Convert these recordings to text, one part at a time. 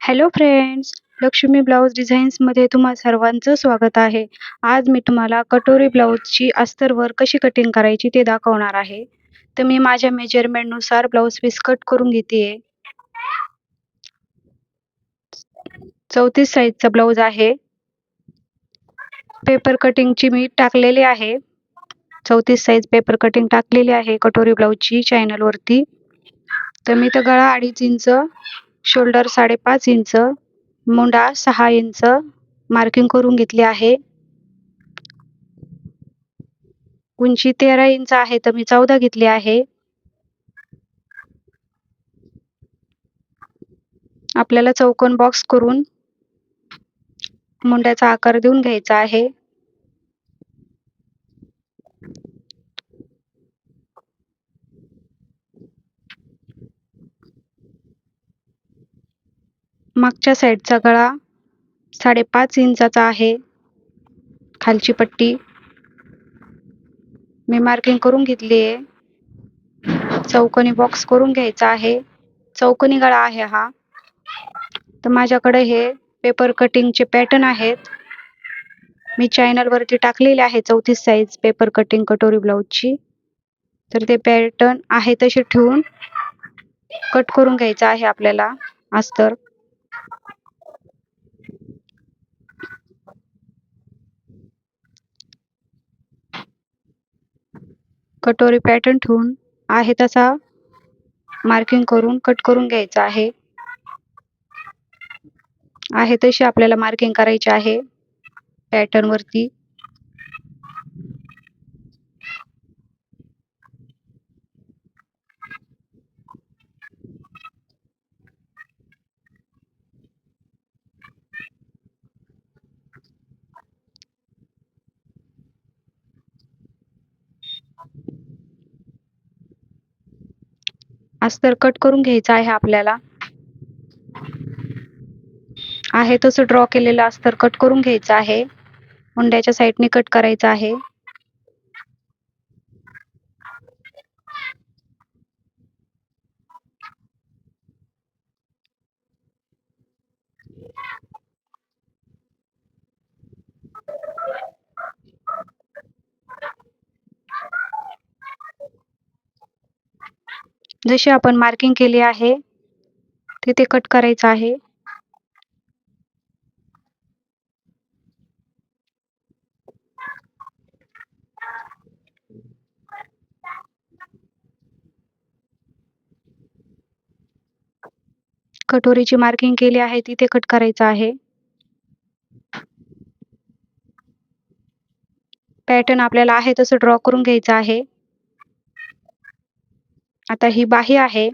Hello friends, Lakshmi blouse डिझाईन्समध्ये तुम्हा सर्वांचं स्वागत आहे. आज मी तुम्हाला कटोरी ब्लाउजची अस्तरवर कशी कटिंग करायची ते दाखवणार आहे. तर मी माझ्या मेजरमेंटनुसार ब्लाउज पीस कट करून घेते. 34 साईजचा ब्लाउज आहे. पेपर कटिंगची मी टाकलेली आहे. 34 साईज पेपर कटिंग टाकलेली आहे कटोरी ब्लाउजची चॅनलवरती. तर मी तर गळा 2.5 inch, shoulder 5.5 inch, Munda 6 inch marking करून घेतली आहे. उंची 13 इंच आहे तर मी 14 घेतली आहे. आपल्याला चौकोन बॉक्स करून मुंड्याचा आकार देऊन घ्यायचा आहे. मागच्या साईडचा गळा 5.5 इंचाचा आहे. खालची पट्टी मी मार्किंग करून घेतली आहे. चौकोनी बॉक्स करून घ्यायचा आहे. चौकोनी गळा आहे हा. तर माझ्याकडे हे पेपर कटिंगचे पॅटर्न आहेत. मी चॅनलवरती टाकलेले आहे 34 साईज पेपर कटिंग कटोरी ब्लाउजची. तर ते पॅटर्न आहे तसे ठेवून कट करून घ्यायचं आहे आपल्याला अस्तर. कटोरी पॅटर्न ठेवून आहे तसा मार्किंग करून कट करून घ्यायचा आहे. आहे तशी आपल्याला मार्किंग करायची आहे पॅटर्न वरती. अस्तर कट करून घ्यायचं आहे आपल्याला. आहे तसं ड्रॉ केलेलं अस्तर कट करून घ्यायचं आहे. मुंड्याच्या साईडने कट करायचं आहे. जशी आपण मार्किंग केली आहे तिथे कट करायचं आहे. कटोरीची मार्किंग केली आहे तिथे कट करायचं आहे. पॅटर्न आपल्याला आहे तसं ड्रॉ करून घ्यायचं आहे. आता ही बाही आहे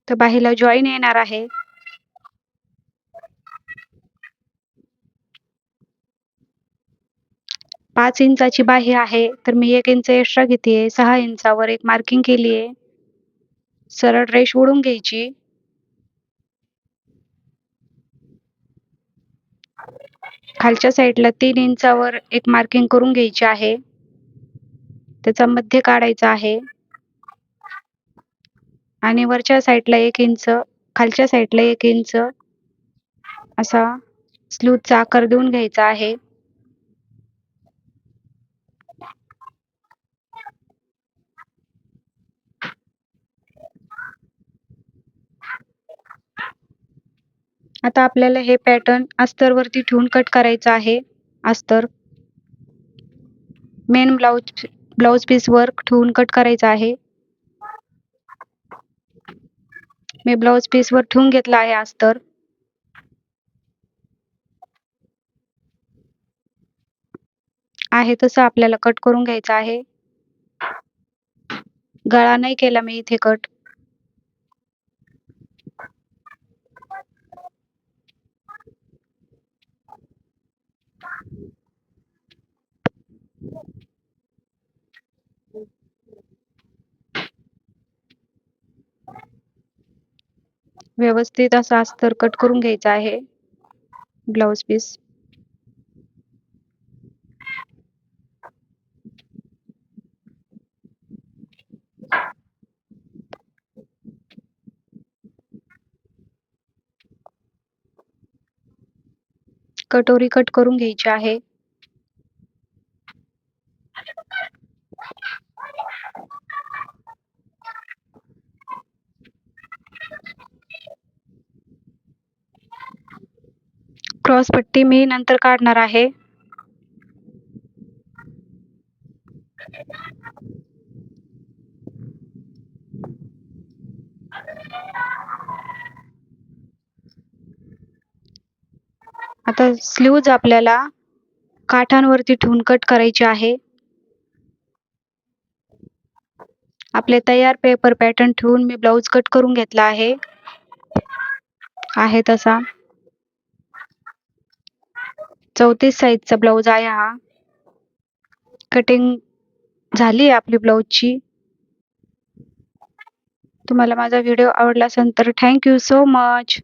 तर बाहीला जॉईन येणार आहे. पाच इंचाची बाही आहे तर मी 1 इंच एक्स्ट्रा घेते. 6 इंचावर एक मार्किंग केली आहे. सरळ रेष ओढून घ्यायची. खालच्या साईडला 3 इंचावर एक मार्किंग करून घ्यायची आहे. त्याचा मध्य काढायचा आहे आणि वरच्या साईडला 1 इंच, खालच्या साईडला 1 इंच असा स्लीवचा आकार देऊन घ्यायचा आहे. आता आपल्याला हे पॅटर्न अस्तरवरती ठेवून कट करायचं आहे. अस्तर मेन ब्लाउज पीस वर ठेवून कट करायचं आहे. मी ब्लाउज पीस वर ठेवून घेतला आहे अस्तर. आहे तसं आपल्याला कट करून घ्यायचं आहे. गळा नाही केला मी इथे कट. व्यवस्थित असा अस्तर कट करून घ्यायचा आहे ब्लाउज पीस. कटोरी कट करून घ्यायची आहे. क्रॉस पट्टी मी नंतर काढणार आहे. आता स्लीव्ज आपल्याला काठांवरती ठेवून कट करायची आहे. आपले तयार पेपर पॅटर्न ठेवून मी ब्लाऊज कट करून घेतला आहे तसा 34 साईजचा ब्लाऊज आहे हा. कटिंग झाली आहे आपली ब्लाऊजची. तुम्हाला माझा व्हिडिओ आवडला असेल तर थँक यू सो मच.